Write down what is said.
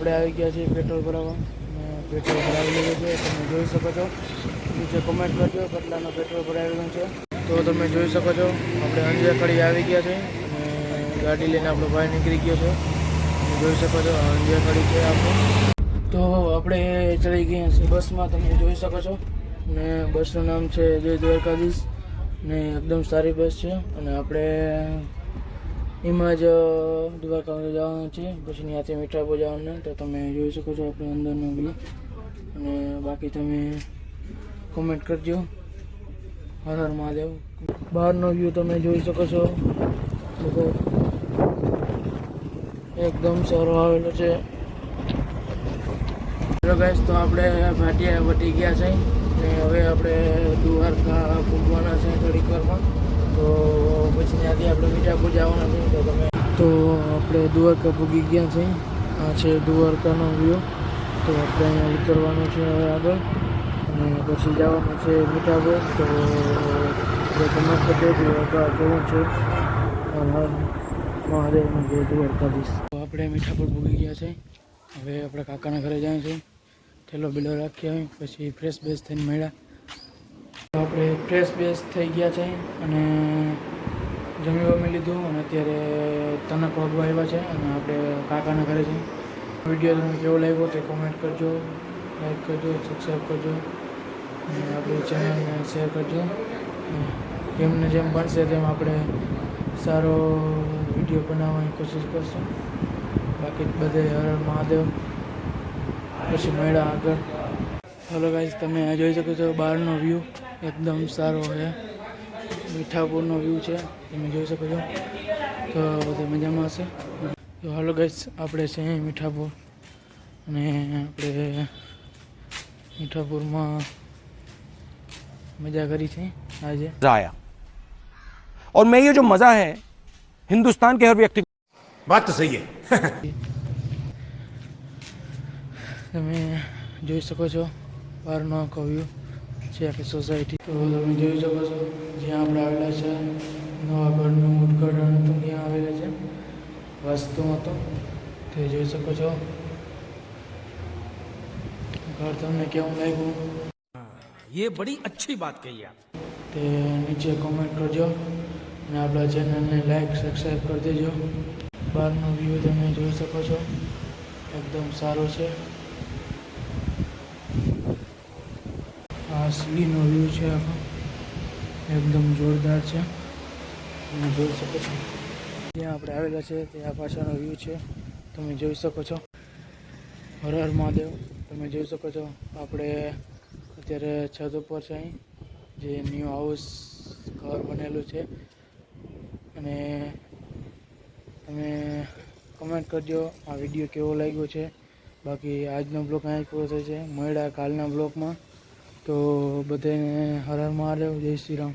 આપણે આવી ગયા છીએ પેટ્રોલ ભરાવવા અને પેટ્રોલ ભરાવી લીધું છે. તમે જોઈ શકો છો. નીચે કમેન્ટ કરજો કેટલાનો પેટ્રોલ ભરાવેલું છે. તો તમે જોઈ શકો છો આપણે અંજેખડી આવી ગયા છે અને ગાડી લઈને આપણો ભાઈ નીકળી ગયો છે. તમે જોઈ શકો છો અંજેખડી છે આપણું. તો આપણે ચડી ગયા છીએ બસમાં. તમે જોઈ શકો છો ને બસનું નામ છે જય દ્વારકાધીશ ને એકદમ સારી બસ છે. અને આપણે એમાં જ દ્વારકા જવાનું છે, પછી ત્યાંથી મીઠાપુર જવાનું. તો તમે જોઈ શકો છો આપણે અંદરનો વ્યૂ. અને બાકી તમે કોમેન્ટ કરજો. હર હર મહાદેવ. બહારનો વ્યૂ તમે જોઈ શકો છો. લોકો એકદમ સારો આવેલો છે. હેલો ગાઈસ, તો આપણે ભાટિયા વટી ગયા છે ને હવે આપણે દ્વારકા પૂગવાના છે થોડીક વારમાં. તો પછી ત્યાંથી આપણે મીઠાપુર જવાના છે. તો આપણે દ્વારકા પૂગી ગયા છે. આ છે દ્વારકાનો વ્યૂ. તો આપણે અહીંયા ઉતરવાનું છે હવે આગળ અને પછી જવાનું છે મીઠાપુર. તો તમે કદાચ દ્વારકા કેવું છે. મહાદેવનું જય દ્વારકાધીશ. તો આપણે મીઠાપુર પૂગી ગયા છે. હવે આપણે કાકાના ઘરે જાય છે. થેલો બેલો રાખી આવી પછી ફ્રેશ બેસ થઈને મળ્યા. આપણે ફ્રેશ બેસ થઈ ગયા છે અને જમી વમી લીધું અને અત્યારે તનક વાગવા આવ્યા છે અને આપણે કાકાના ઘરે છે. વિડીયો તમને કેવો લાગ્યો તે કોમેન્ટ કરજો, લાઈક કરજો, સબસ્ક્રાઈબ કરજો અને આપણી ચેનલને શેર કરજો. જેમને જેમ બનશે તેમ આપણે સારો વિડીયો બનાવવાની કોશિશ કરશું. બાકી બધે હર હર મહાદેવ. પછી મળ્યા આગળ. હલો ગાઈસ, તમે આ જોઈ શકો છો બહારનો વ્યૂ એકદમ સારો છે. મીઠાપુરનો વ્યૂ છે, તમે જોઈ શકો છો. તો બધા મજામાં હશે. તો હલો ગાઈસ, આપણે છે મીઠાપુર અને આપણે મીઠાપુરમાં મજા કરી છે આજે. आया और मैं ये जो मजा है हिंदुस्तान के हर व्यक्ति बात तो सही है. તમે જોઈ શકો છો બહારનો આખો વ્યૂ છે આપણી સોસાયટી. તો તમે જોઈ શકો છો જ્યાં આપણે આવેલા છે નવા ઘરનું ઉદ્ઘાટન હતું ત્યાં આવેલા છે. વાસ્તુ હતો તે જોઈ શકો છો. ઘર તમને કેવું લાગ્યું ये बड़ी अच्छी बात कही आप. તે નીચે કોમેન્ટ કરજો અને આપણા ચેનલને લાઈક સબસ્ક્રાઈબ કરી દેજો. બહારનો વ્યૂ તમે જોઈ શકો છો એકદમ સારો છે. આ સીડીનો વ્યૂ છે આખો એકદમ જોરદાર છે. તમે જોઈ શકો છો જ્યાં આપણે આવેલા છે ત્યાં પાછળનો વ્યૂ છે. તમે જોઈ શકો છો. હર હર મહાદેવ. તમે જોઈ શકો છો આપણે અત્યારે છત ઉપર છે અહીં જે ન્યૂ હાઉસ ઘર બનેલું છે. અને તમે કમેન્ટ કરજો આ વિડીયો કેવો લાગ્યો છે. બાકી આજનો બ્લોગ અહીં પૂરો થાય છે. મળ્યા કાલના બ્લોગમાં. તો બધાને હર હર મહાદેવ. જય શ્રી રામ.